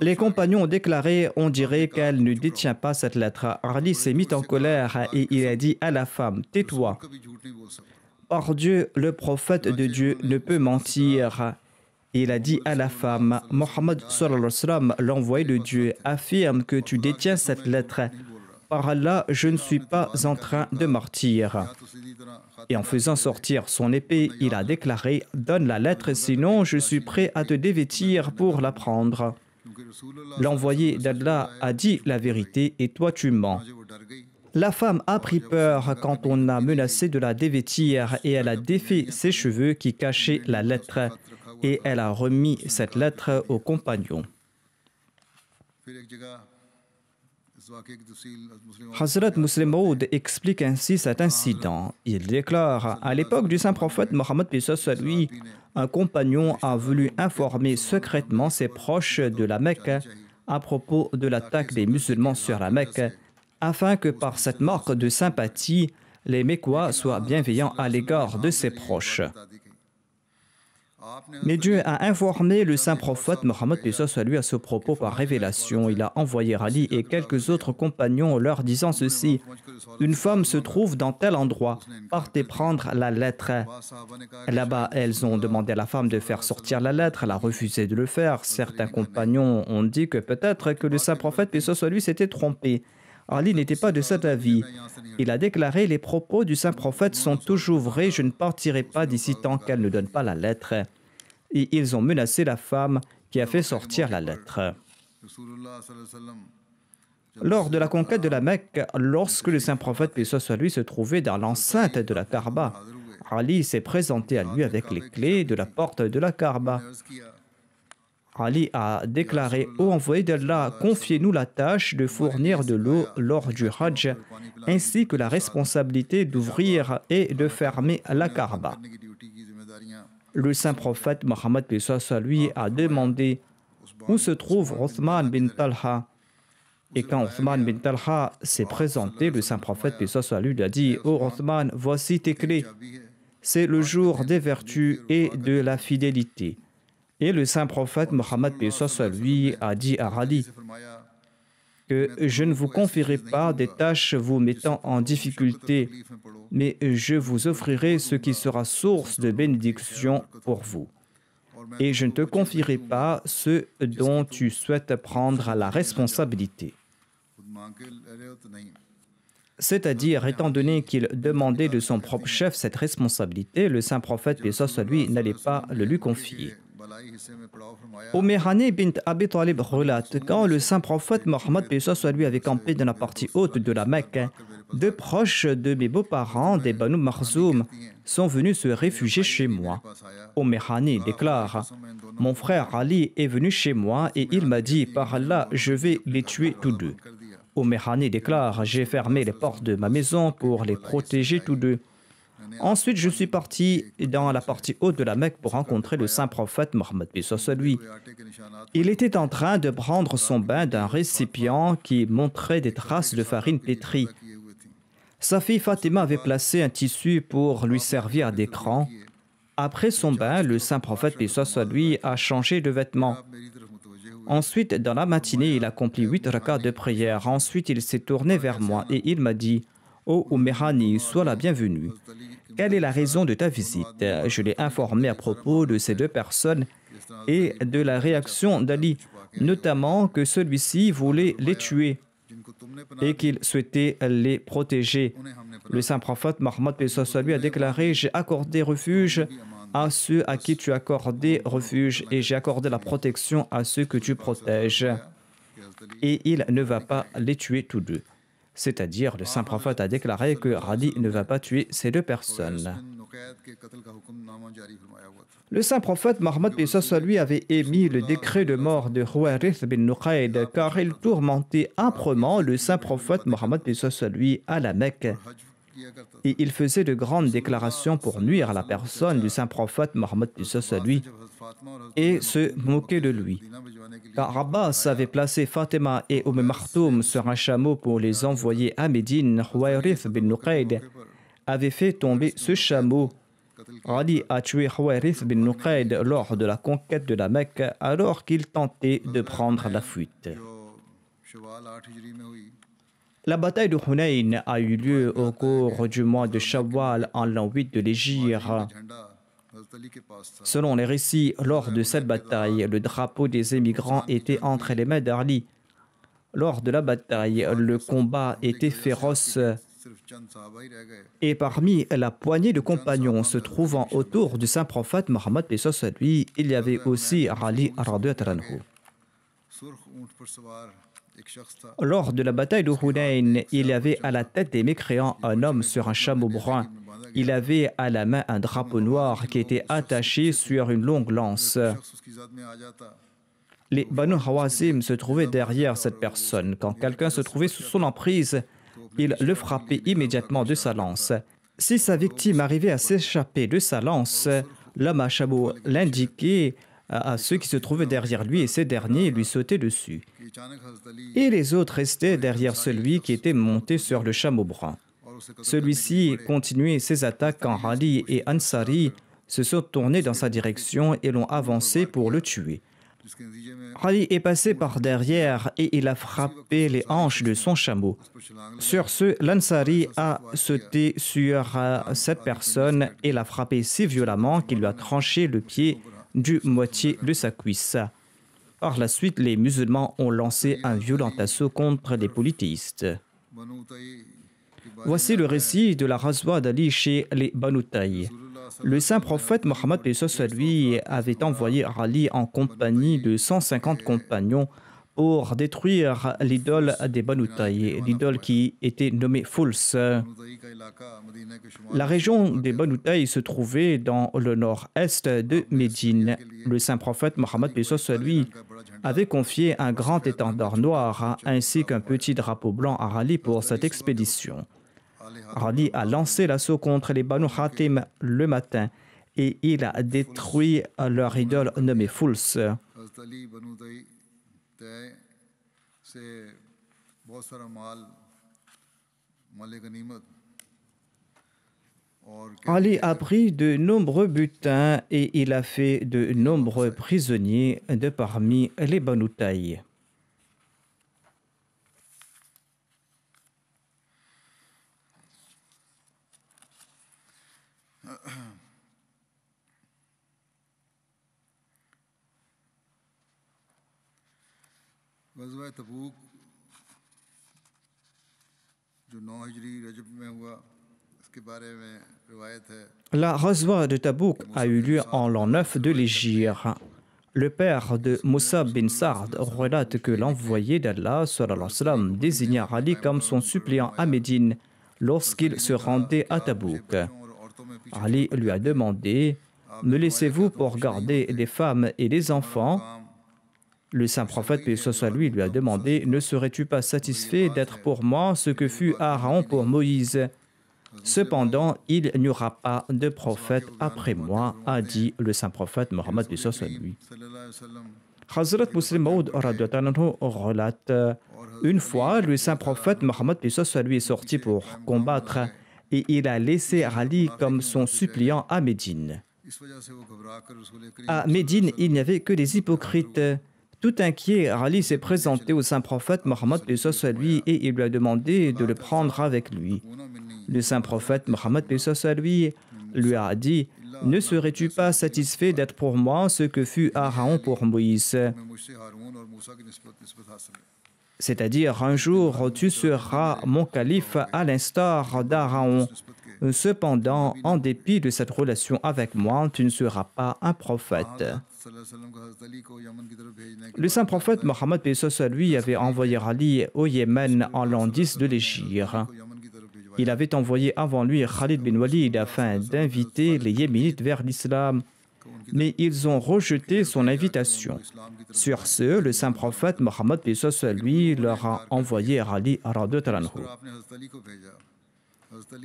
Les compagnons ont déclaré: on dirait qu'elle ne détient pas cette lettre. Ali s'est mis en colère et il a dit à la femme: tais-toi. Par Dieu, le prophète de Dieu ne peut mentir. Il a dit à la femme: Mohammed l'envoyé de Dieu, affirme que tu détiens cette lettre. Par Allah, je ne suis pas en train de mentir. Et en faisant sortir son épée, il a déclaré: donne la lettre, sinon je suis prêt à te dévêtir pour la prendre. L'envoyé d'Allah a dit la vérité et toi tu mens. La femme a pris peur quand on a menacé de la dévêtir et elle a défait ses cheveux qui cachaient la lettre et elle a remis cette lettre au compagnon. Hazrat Muslim Maud explique ainsi cet incident. Il déclare: à l'époque du saint prophète Mohammed lui, un compagnon a voulu informer secrètement ses proches de la Mecque à propos de l'attaque des musulmans sur la Mecque, afin que par cette marque de sympathie, les Mécois soient bienveillants à l'égard de ses proches. Mais Dieu a informé le saint prophète Mohammed paix soit lui à ce propos par révélation. Il a envoyé Ali et quelques autres compagnons leur disant ceci: une femme se trouve dans tel endroit, partez prendre la lettre. Là-bas, elles ont demandé à la femme de faire sortir la lettre, elle a refusé de le faire. Certains compagnons ont dit que peut-être que le saint prophète paix soit lui s'était trompé. Ali n'était pas de cet avis. Il a déclaré: les propos du saint prophète sont toujours vrais, je ne partirai pas d'ici tant qu'elle ne donne pas la lettre. Et ils ont menacé la femme qui a fait sortir la lettre. Lors de la conquête de la Mecque, lorsque le saint prophète paix soit lui se trouvait dans l'enceinte de la Kaaba, Ali s'est présenté à lui avec les clés de la porte de la Kaaba. Ali a déclaré: ô envoyé d'Allah, confiez-nous la tâche de fournir de l'eau lors du Hajj, ainsi que la responsabilité d'ouvrir et de fermer la Kaaba. Le saint prophète Mohammed paix soit lui a demandé où se trouve Othman bin Talha. Et quand Othman bin Talha s'est présenté, le saint prophète paix soit lui lui a dit: ô Othman, voici tes clés. C'est le jour des vertus et de la fidélité. Et le saint prophète Mohammed paix soit lui a dit à Ali que je ne vous confierai pas des tâches vous mettant en difficulté, mais je vous offrirai ce qui sera source de bénédiction pour vous. Et je ne te confierai pas ce dont tu souhaites prendre la responsabilité. C'est-à-dire, étant donné qu'il demandait de son propre chef cette responsabilité, le saint prophète paix soit lui n'allait pas le lui confier. Hani bint Abi Talib relate: quand le saint prophète Mohammed paix soit lui avait campé dans la partie haute de la Mecque, deux proches de mes beaux-parents, des Banu Makhzoum, sont venus se réfugier chez moi. Hani déclare: mon frère Ali est venu chez moi et il m'a dit: par Allah, je vais les tuer tous deux. Hani déclare: j'ai fermé les portes de ma maison pour les protéger tous deux. Ensuite, je suis parti dans la partie haute de la Mecque pour rencontrer le saint prophète Mohammed paix soit lui. Il était en train de prendre son bain d'un récipient qui montrait des traces de farine pétrie. Sa fille Fatima avait placé un tissu pour lui servir d'écran. Après son bain, le saint prophète paix soit lui a changé de vêtements. Ensuite, dans la matinée, il a accompli 8 rakats de prière. Ensuite, il s'est tourné vers moi et il m'a dit: ô Hani, sois la bienvenue. Quelle est la raison de ta visite? Je l'ai informé à propos de ces deux personnes et de la réaction d'Ali, notamment que celui-ci voulait les tuer et qu'il souhaitait les protéger. Le saint prophète Mohammed paix soit lui a déclaré: j'ai accordé refuge à ceux à qui tu as accordé refuge et j'ai accordé la protection à ceux que tu protèges. Et il ne va pas les tuer tous deux. C'est-à-dire, le saint prophète a déclaré que Ali ne va pas tuer ces deux personnes. Le saint prophète Mohammed paix soit lui avait émis le décret de mort de Huwayrith bin Nuqayd car il tourmentait âprement le saint prophète Mohammed paix soit lui à la Mecque. Et il faisait de grandes déclarations pour nuire à la personne du saint prophète Mohammed paix soit lui et se moquer de lui. Car Abbas avait placé Fatima et Maktoum sur un chameau pour les envoyer à Médine, Huwayrith bin Nuqayd avait fait tomber ce chameau. Ali a tué Huwayrith bin Nuqayd lors de la conquête de la Mecque alors qu'il tentait de prendre la fuite. La bataille de Hunayn a eu lieu au cours du mois de Shawwal en l'an 8 de l'Hégire. Selon les récits, lors de cette bataille, le drapeau des émigrants était entre les mains d'Ali. Lors de la bataille, le combat était féroce et parmi la poignée de compagnons se trouvant autour du saint prophète Mohammed paix soit lui, il y avait aussi Ali radhiyallahu anhu. Lors de la bataille de Hunayn, il y avait à la tête des mécréants un homme sur un chameau brun. Il avait à la main un drapeau noir qui était attaché sur une longue lance. Les Banu Hawazim se trouvaient derrière cette personne. Quand quelqu'un se trouvait sous son emprise, il le frappait immédiatement de sa lance. Si sa victime arrivait à s'échapper de sa lance, l'homme à chameau l'indiquait à ceux qui se trouvaient derrière lui et ces derniers lui sautaient dessus. Et les autres restaient derrière celui qui était monté sur le chameau brun. Celui-ci continuait ses attaques quand Ali et Ansari se sont tournés dans sa direction et l'ont avancé pour le tuer. Ali est passé par derrière et il a frappé les hanches de son chameau. Sur ce, l'Ansari a sauté sur cette personne et l'a frappé si violemment qu'il lui a tranché le pied du moitié de sa cuisse. Par la suite, les musulmans ont lancé un violent assaut contre les polythéistes. Voici le récit de la Ghazwa d'Ali chez les Banu Taï. Le saint prophète Mohammed lui avait envoyé Ali en compagnie de 150 compagnons pour détruire l'idole des Banu Taï, l'idole qui était nommée Fuls. La région des Banu Taï se trouvait dans le nord-est de Médine. Le saint prophète Mohammed lui avait confié un grand étendard noir ainsi qu'un petit drapeau blanc à Ali pour cette expédition. Ali a lancé l'assaut contre les Banu Hatim le matin et il a détruit leur idole nommée Fuls. Ali a pris de nombreux butins et il a fait de nombreux prisonniers de parmi les Banu Taï. La Ghazwa de Tabouk a eu lieu en l'an 9 de l'Hégire. Le père de Moussa bin Sa'd relate que l'envoyé d'Allah désigna Ali comme son suppléant à Médine lorsqu'il se rendait à Tabouk. Ali lui a demandé « Me laissez-vous pour garder les femmes et les enfants ?» Le saint prophète, paix soit sur lui, lui a demandé « Ne serais-tu pas satisfait d'être pour moi ce que fut Aaron pour Moïse ? Cependant, il n'y aura pas de prophète après moi, a dit le saint prophète Mohammed, paix soit sur lui. » Hazrat Muslim Maud relate une fois, le saint prophète Mohammed, paix soit sur lui, est sorti pour combattre et il a laissé Ali comme son suppliant à Médine. À Médine, il n'y avait que des hypocrites. Tout inquiet, Ali s'est présenté au saint prophète Mohammed lui et il lui a demandé de le prendre avec lui. Le saint prophète Mohammed lui a dit « Ne serais-tu pas satisfait d'être pour moi ce que fut Aaron pour Moïse ?» C'est-à-dire, un jour, tu seras mon calife à l'instar d'Aaron. Cependant, en dépit de cette relation avec moi, tu ne seras pas un prophète. Le saint prophète Mohammed lui avait envoyé Ali au Yémen en l'an 10 de l'Hégire. Il avait envoyé avant lui Khalid bin Walid afin d'inviter les Yéménites vers l'islam, mais ils ont rejeté son invitation. Sur ce, le saint prophète Mohammed lui leur a envoyé Ali radhiyallahu anhu.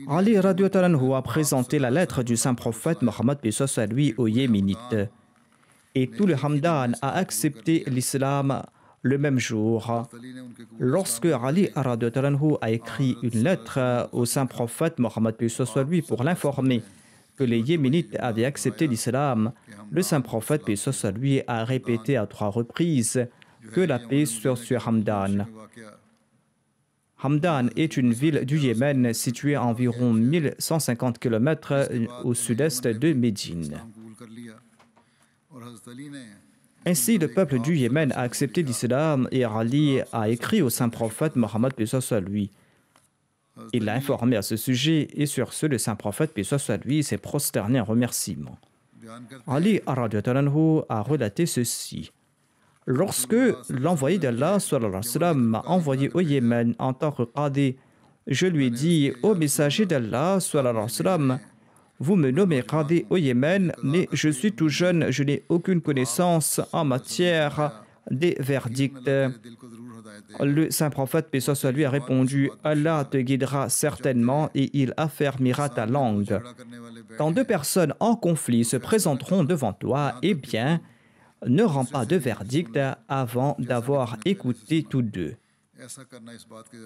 Ali radhiyallahu anhu a présenté la lettre du saint prophète Mohammed lui aux Yéménites. Et tout le Hamdan a accepté l'islam le même jour. Lorsque Ali radhiyallahu anhu a écrit une lettre au saint prophète Mohammed lui pour l'informer que les Yéménites avaient accepté l'islam, le saint prophète lui a répété à 3 reprises que la paix soit sur Hamdan. Hamdan est une ville du Yémen située à environ 1150 km au sud-est de Médine. Ainsi, le peuple du Yémen a accepté l'islam et Ali a écrit au saint prophète Mohammed lui. Il l'a informé à ce sujet et sur ce, le saint prophète lui s'est prosterné en remerciement. Ali a relaté ceci. Lorsque l'envoyé d'Allah m'a envoyé au Yémen en tant que qadi, je lui ai dit « Ô messager d'Allah, vous me nommez qadi au Yémen, mais je suis tout jeune, je n'ai aucune connaissance en matière des verdicts. » Le saint prophète, paix soit sur lui, a répondu « Allah te guidera certainement et il affermira ta langue. Quand 2 personnes en conflit se présenteront devant toi, eh bien, ne rends pas de verdict avant d'avoir écouté tous deux.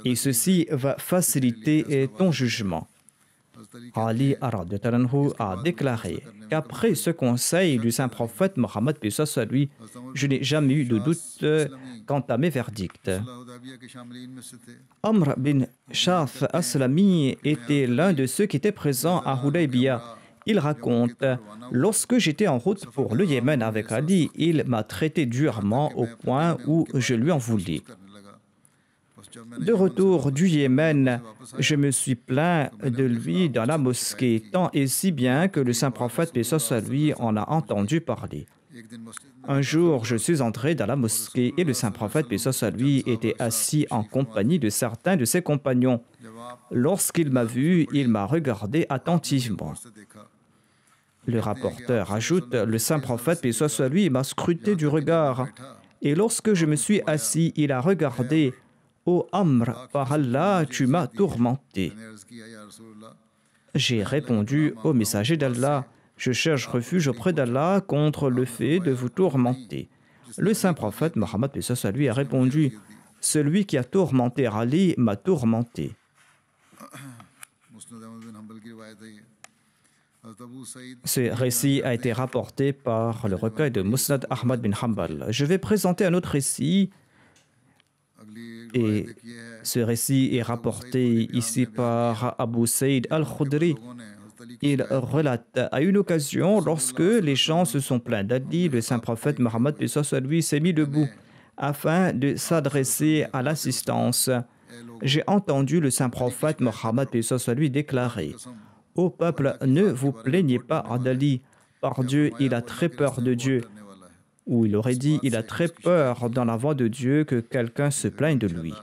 Et ceci va faciliter ton jugement. » Ali radhiyallahu anhu a déclaré qu'après ce conseil du saint prophète Mohammed paix soit lui, je n'ai jamais eu de doute quant à mes verdicts. Amr bin Shaf Aslami était l'un de ceux qui étaient présents à Hudaybiyah. Il raconte, lorsque j'étais en route pour le Yémen avec Ali, il m'a traité durement au point où je lui en voulais. De retour du Yémen, je me suis plaint de lui dans la mosquée, tant et si bien que le saint prophète paix soit lui en a entendu parler. Un jour, je suis entré dans la mosquée et le saint prophète paix soit lui était assis en compagnie de certains de ses compagnons. Lorsqu'il m'a vu, il m'a regardé attentivement. Le rapporteur ajoute, le saint prophète paix soit lui m'a scruté du regard. Et lorsque je me suis assis, il a regardé. Ô Amr, par Allah, tu m'as tourmenté. J'ai répondu au messager d'Allah, je cherche refuge auprès d'Allah contre le fait de vous tourmenter. Le saint prophète Mohammed paix soit lui a répondu, celui qui a tourmenté Ali m'a tourmenté. Ce récit a été rapporté par le recueil de Musnad Ahmad bin Hanbal. Je vais présenter un autre récit. Et ce récit est rapporté ici par Abu Saïd al-Khudri. Il relate à une occasion, lorsque les gens se sont plaints d'Ali, le saint prophète Mohammed paix soit lui s'est mis debout afin de s'adresser à l'assistance. J'ai entendu le saint prophète Mohammed paix soit lui déclarer: Ô peuple, ne vous plaignez pas d'Ali, par Dieu, il a très peur de Dieu. Ou il aurait dit, il a très peur dans la voix de Dieu que quelqu'un se plaigne de lui.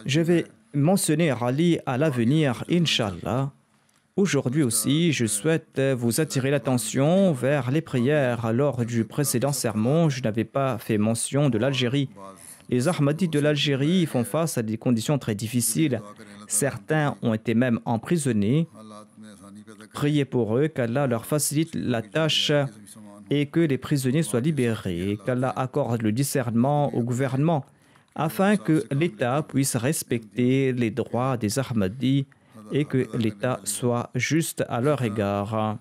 Je vais mentionner Ali à l'avenir, Inch'Allah. Aujourd'hui aussi, je souhaite vous attirer l'attention vers les prières. Lors du précédent sermon, je n'avais pas fait mention de l'Algérie. Les Ahmadis de l'Algérie font face à des conditions très difficiles. Certains ont été même emprisonnés. Priez pour eux, qu'Allah leur facilite la tâche et que les prisonniers soient libérés, qu'Allah accorde le discernement au gouvernement afin que l'État puisse respecter les droits des Ahmadis et que l'État soit juste à leur égard.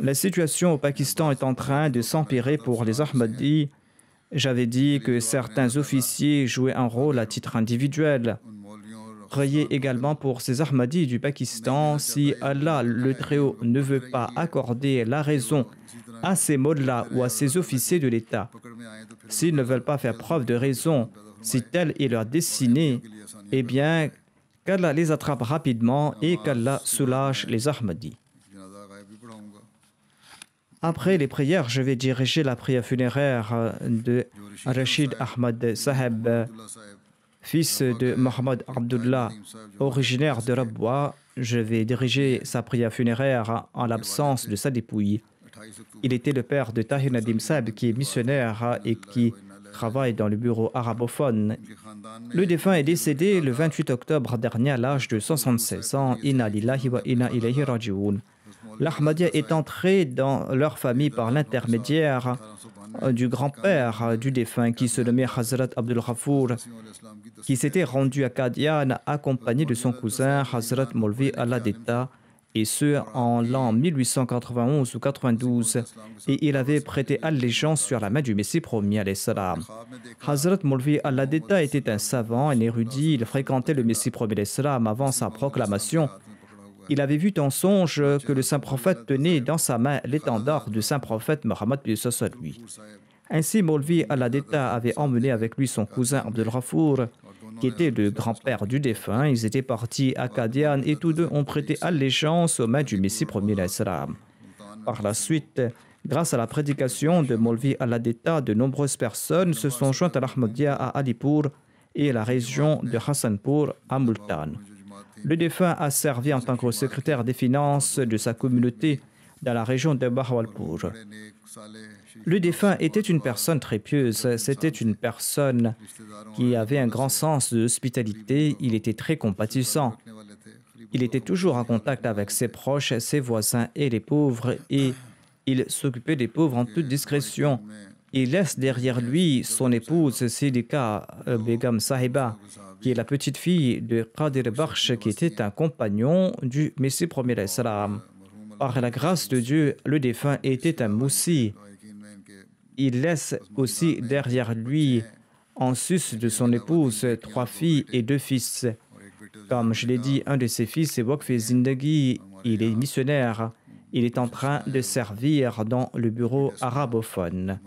La situation au Pakistan est en train de s'empirer pour les Ahmadis. J'avais dit que certains officiers jouaient un rôle à titre individuel. Priez également pour ces Ahmadis du Pakistan. Si Allah, le Très-Haut, ne veut pas accorder la raison à ces mollahs ou à ces officiers de l'État, s'ils ne veulent pas faire preuve de raison, si telle est leur destinée, eh bien, qu'Allah les attrape rapidement et qu'Allah soulage les Ahmadis. Après les prières, je vais diriger la prière funéraire de Rashid Ahmad Saheb, fils de Mohamed Abdullah, originaire de Rabwa. Je vais diriger sa prière funéraire en l'absence de sa dépouille. Il était le père de Tahir Nadim Saheb, qui est missionnaire et qui travaille dans le bureau arabophone. Le défunt est décédé le 28 octobre dernier à l'âge de 76 ans. Inna lillahi wa inna ilayhi raji'un. L'Ahmadiyya est entré dans leur famille par l'intermédiaire du grand-père du défunt qui se nommait Hazrat Abdul Ghafour, qui s'était rendu à Qadian accompagné de son cousin Hazrat Molvi Aladeta, et ce en l'an 1891 ou 92, et il avait prêté allégeance sur la main du Messie premier alayhi salam. Hazrat Molvi Aladeta était un savant, un érudit, il fréquentait le Messie premier alayhi salam avant sa proclamation. Il avait vu en songe que le saint prophète tenait dans sa main l'étendard du saint prophète Mohammed paix soit lui. Ainsi, Molvi Aladeta avait emmené avec lui son cousin Abdul Ghafour, qui était le grand-père du défunt. Ils étaient partis à Qadian et tous deux ont prêté allégeance aux mains du Messie premier l'Islam. Par la suite, grâce à la prédication de Molvi Aladeta, de nombreuses personnes se sont jointes à l'Ahmadiyya à Alipur et la région de Hassanpur à Multan. Le défunt a servi en tant que secrétaire des finances de sa communauté dans la région de Bahawalpur. Le défunt était une personne très pieuse. C'était une personne qui avait un grand sens de l'hospitalité. Il était très compatissant. Il était toujours en contact avec ses proches, ses voisins et les pauvres, et il s'occupait des pauvres en toute discrétion. Il laisse derrière lui son épouse Sidika Begum Sahiba, qui est la petite fille de Qadir Bakhsh, qui était un compagnon du Messie premier salam. Par la grâce de Dieu, le défunt était un moussi. Il laisse aussi derrière lui, en sus de son épouse, 3 filles et 2 fils. Comme je l'ai dit, un de ses fils est Waqf Zindagi, il est missionnaire. Il est en train de servir dans le bureau arabophone.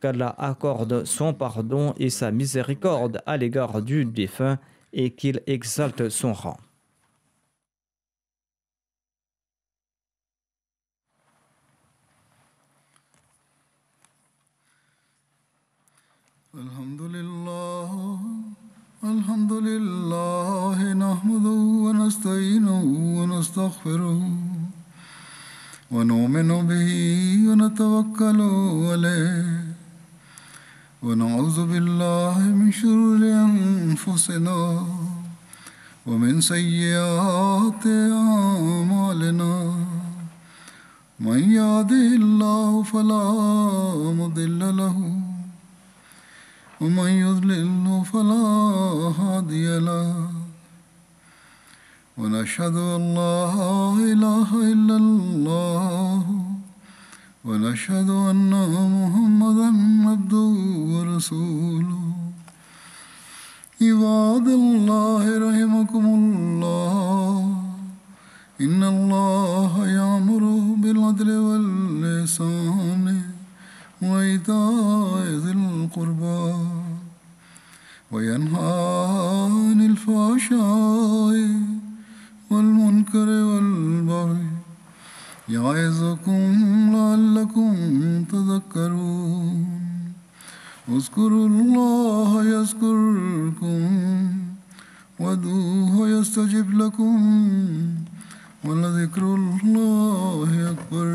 Qu'Allah accorde son pardon et sa miséricorde à l'égard du défunt et qu'il exalte son rang. Alhamdulillah, nahmaduhu wa nasta'inuhu wa nastaghfiruh. ونؤمن به ونتوكل عليه ونعوذ بالله من شرور أنفسنا ومن سيئات أعمالنا من يهده الله فلا مضل له ومن يضلل فلا هادي له ونشهد أن لا إله إلا الله ونشهد أن محمدا عبده ورسوله عباد الله رحمكم الله إن الله يأمر بالعدل والإحسان وإيتاء ذي القربى وينهى عن الفحشاء والمنكر والبغي يعظكم لعلكم تذكرون اذكروا الله يذكركم وادعوه يستجب لكم ولذكر الله أكبر